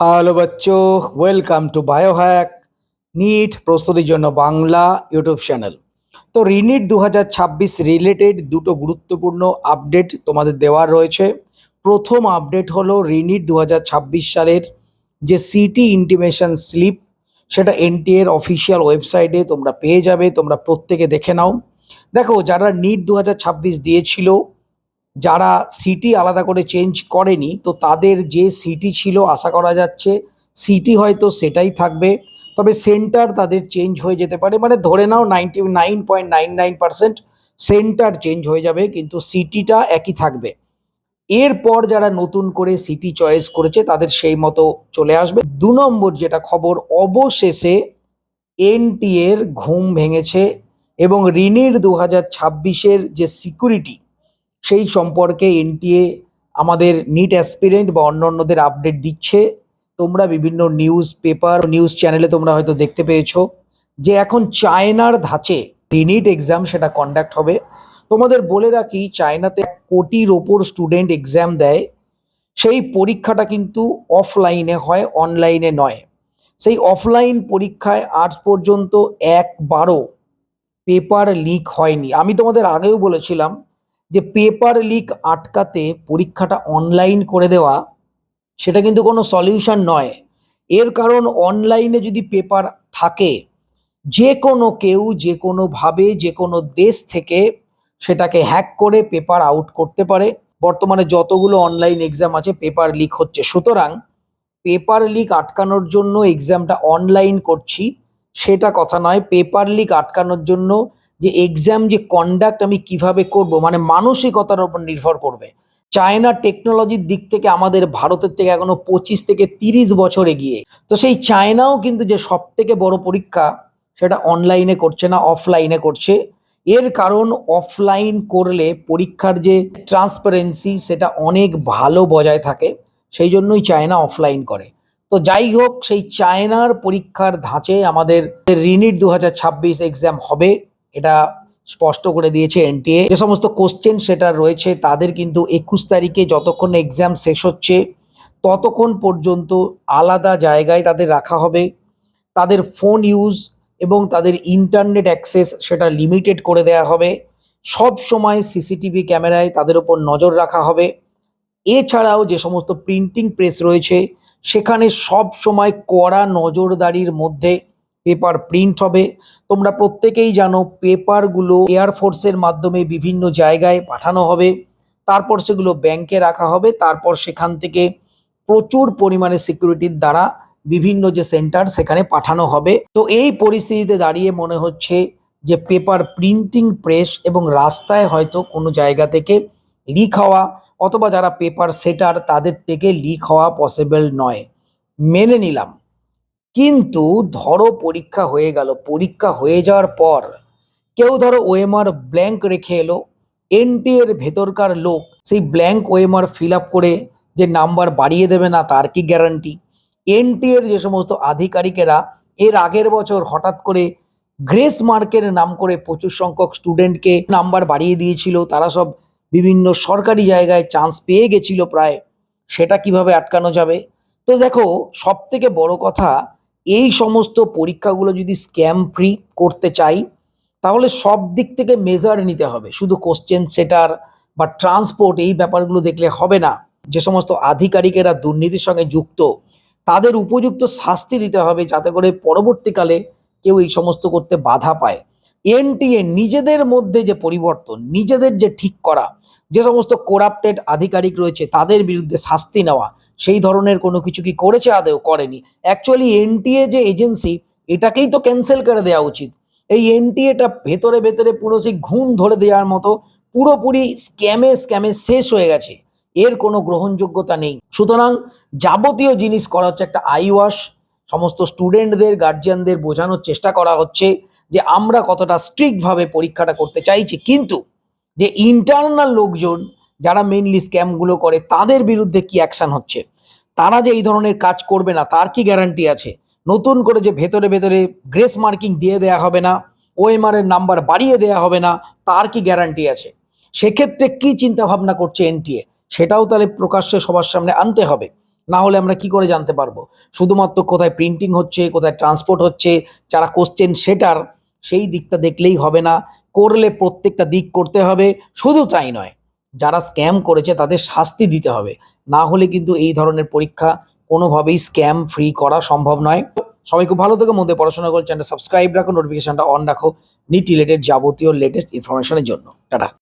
Hello বাচ্চো, welcome to Biohack NEET প্রস্তুতির জন্য বাংলা ইউটিউব চ্যানেল। তো রিনিট 2026 রিলেটেড দুটো গুরুত্বপূর্ণ আপডেট তোমাদের দেওয়ার রয়েছে। প্রথম আপডেট হলো রিনিট 2026 সালের যে সিটি ইন্টিমেশন স্লিপ, সেটা এনটিএর অফিসিয়াল ওয়েবসাইটে তোমরা পেয়ে যাবে। তোমরা প্রত্যেকে দেখে নাও। দেখো, যারা নিট 2026 দিয়েছিল, যারা সিটি আলাদা করে চেঞ্জ করেনি, তো তাদের যে সিটি ছিল আশা করা যাচ্ছে সিটি হয়তো সেটাই থাকবে, তবে সেন্টার তাদের চেঞ্জ হয়ে যেতে পারে। মানে ধরে নাও 99.99% সেন্টার চেঞ্জ হয়ে যাবে, কিন্তু সিটিটা একই থাকবে। এরপর যারা নতুন করে সিটি চয়েস করেছে তাদের সেই মতো চলে আসবে। 2 নম্বর যেটা খবর, অবশেষে এনটিএর ঘুম ভেঙেছে এবং রিনির 2026-এর যে সিকিউরিটি, সেই সম্পর্কে এনটিএ আমাদের নিট অ্যাসপিরেন্ট বা অন্যান্যদের আপডেট দিচ্ছে। তোমরা বিভিন্ন নিউজ পেপার, নিউজ চ্যানেলে তোমরা হয়তো দেখতে পেয়েছো যে এখন চায়নার ধাঁচে রিনিট এক্সাম সেটা কন্ডাক্ট হবে। তোমাদের বলে রাখি, চায়নাতে 1 কোটির ওপর স্টুডেন্ট এক্সাম দেয়। সেই পরীক্ষাটা কিন্তু অফলাইনে হয়, অনলাইনে নয়। সেই অফলাইন পরীক্ষায় আজ পর্যন্ত একবারও পেপার লিক হয়নি। আমি তোমাদের আগেও বলেছিলাম যে পেপার লিক আটকাতে পরীক্ষাটা অনলাইন করে দেওয়া সেটা কিন্তু কোনো সলিউশন নয়। এর কারণ, অনলাইনে যদি পেপার থাকে, যে কোনো কেউ যে কোনোভাবে যে কোনো দেশ থেকে সেটাকে হ্যাক করে পেপার আউট করতে পারে। বর্তমানে যতগুলো অনলাইন এক্সাম আছে পেপার লিক হচ্ছে, সুতরাং পেপার লিক আটকানোর জন্য এক্সামটা অনলাইন করছি সেটা কথা নয়। পেপার লিক আটকানোর জন্য যে এক্সাম যে কন্ডাক্ট আমি কিভাবে করব, মানে মানসিকতার উপর নির্ভর করবে। চায়না টেকনোলজির দিক থেকে আমাদের ভারতের থেকে এখনো 25 থেকে 30 বছর এগিয়ে। তো সেই চায়নাও কিন্তু যে সব থেকে বড় পরীক্ষা সেটা অনলাইনে করছে না, অফলাইনে করছে। এর কারণ, অফলাইন করলে পরীক্ষার যে ট্রান্সপারেন্সি সেটা অনেক ভালো বজায় থাকে, সেই জন্যই চায়না অফলাইন করে। তো যাই হোক, সেই চায়নার পরীক্ষার ধাঁচে আমাদের রিনিট 2026 এক্সাম হবে, এটা স্পষ্ট করে দিয়েছে এনটিএ। যে সমস্ত কোশ্চেন সেটা রয়েছে তাদের কিন্তু 21 তারিখে যতক্ষণ এক্সাম শেষ হচ্ছে ততক্ষণ পর্যন্ত আলাদা জায়গায় তাদের রাখা হবে। তাদের ফোন ইউজ এবং তাদের ইন্টারনেট অ্যাক্সেস সেটা লিমিটেড করে দেওয়া হবে। সব সময় সিসিটিভি ক্যামেরায় তাদের ওপর নজর রাখা হবে। এছাড়াও যে সমস্ত প্রিন্টিং প্রেস রয়েছে সেখানে সব সময় কড়া নজরদারির মধ্যে পেপার প্রিন্ট হবে। তোমরা প্রত্যেকেই জানো, পেপারগুলো এয়ারফোর্সের মাধ্যমে বিভিন্ন জায়গায় পাঠানো হবে, তারপর সেগুলো ব্যাংকে রাখা হবে, তারপর সেখান থেকে প্রচুর পরিমাণে সিকিউরিটির দ্বারা বিভিন্ন যে সেন্টার সেখানে পাঠানো হবে। তো এই পরিস্থিতিতে দাঁড়িয়ে মনে হচ্ছে যে পেপার প্রিন্টিং প্রেস এবং রাস্তায় হয়তো কোনো জায়গা থেকে লিক হওয়া অথবা যারা পেপার সেটার তাদের থেকে লিক হওয়া পসিবল নয়, মেনে নিলাম। কিন্তু ধরো পরীক্ষা হয়ে গেল, পরীক্ষা হয়ে যাওয়ার পর কেউ ধরো ওএমআর ব্ল্যাঙ্ক রেখে এলো, এনটিএর ভেতরকার লোক সেই ব্ল্যাঙ্ক ওএমআর ফিল আপ করে যে নাম্বার বাড়িয়ে দেবে না, তার কি গ্যারান্টি? এনটিএর যে সমস্ত আধিকারিকেরা এর আগের বছর হঠাৎ করে গ্রেস মার্কের নাম করে প্রচুর সংখ্যক স্টুডেন্টকে নাম্বার বাড়িয়ে দিয়েছিল, তারা সব বিভিন্ন সরকারি জায়গায় চান্স পেয়ে গেছিল প্রায়, সেটা কিভাবে আটকানো যাবে? তো দেখো, সব থেকে বড় কথা, এই সমস্ত পরীক্ষাগুলো যদি স্ক্যাম ফ্রি করতে চাই তাহলে সব দিক থেকে মেজার নিতে হবে। শুধু কোশ্চেন সেটার বা ট্রান্সপোর্ট এই ব্যাপারগুলো দেখলে হবে না। যে সমস্ত আধিকারিকেরা দুর্নীতির সঙ্গে যুক্ত তাদের উপযুক্ত শাস্তি দিতে হবে, যাতে করে পরবর্তীকালে কেউ এই সমস্ত করতে বাধা পায়। এনটিএ নিজেদের মধ্যে যে পরিবর্তন, নিজেদের যে ঠিক করা, যে সমস্ত করাপ্টেড আধিকারিক রয়েছে তাদের বিরুদ্ধে শাস্তি নেওয়া, সেই ধরনের কোনো কিছু কি করেছে? আদেও করেনি। অ্যাকচুয়ালি এনটিএ যে এজেন্সি, এটাকেই তো ক্যান্সেল করে দেওয়া উচিত। এই এনটিএটা ভেতরে ভেতরে পুরো সেই ঘুম ধরে দেওয়ার মতো পুরোপুরি স্ক্যামে স্ক্যামে শেষ হয়ে গেছে, এর কোনো গ্রহণযোগ্যতা নেই। সুতরাং যাবতীয় জিনিস করা হচ্ছে একটা আই ওয়াশ। সমস্ত স্টুডেন্টদের, গার্জিয়ানদের বোঝানোর চেষ্টা করা হচ্ছে যে আমরা কতটা স্ট্রিক্টভাবে পরীক্ষাটা করতে চাইছি, কিন্তু যে ইন্টারনাল লোকজন যারা মেইনলি স্ক্যামগুলো করে তাদের বিরুদ্ধে কি অ্যাকশন হচ্ছে? তারা যে এই ধরনের কাজ করবে না তার কি গ্যারান্টি আছে? নতুন করে যে ভেতরে ভেতরে গ্রেস মার্কিং দিয়ে দেয়া হবে না, ওএমআর এর নাম্বার বাড়িয়ে দেয়া হবে না, তার কি গ্যারান্টি আছে? সেক্ষেত্রে কি চিন্তা ভাবনা করছে এনটিএ, সেটাও তাহলে প্রকাশ্যে সবার সামনে আনতে হবে। না হলে আমরা কি করে জানতে পারবো? শুধুমাত্র কোথায় প্রিন্টিং হচ্ছে, কোথায় ট্রান্সপোর্ট হচ্ছে, যারা কোশ্চেন সেটার সেই দিকটা দেখলেই হবে না, করলে প্রত্যেকটা দিক করতে হবে। শুধু তাই নয়, যারা স্ক্যাম করেছে তাদের শাস্তি দিতে হবে, না হলে কিন্তু এই ধরনের পরীক্ষা কোনোভাবেই স্ক্যাম ফ্রি করা সম্ভব নয়। সবাই খুব ভালো থেকো, মধ্যে পড়াশোনা করে চ্যানেলটা সাবস্ক্রাইব রাখো, নোটিফিকেশনটা অন রাখো নিট রিলেটেড যাবতীয় লেটেস্ট ইনফরমেশনের জন্য। টাটা।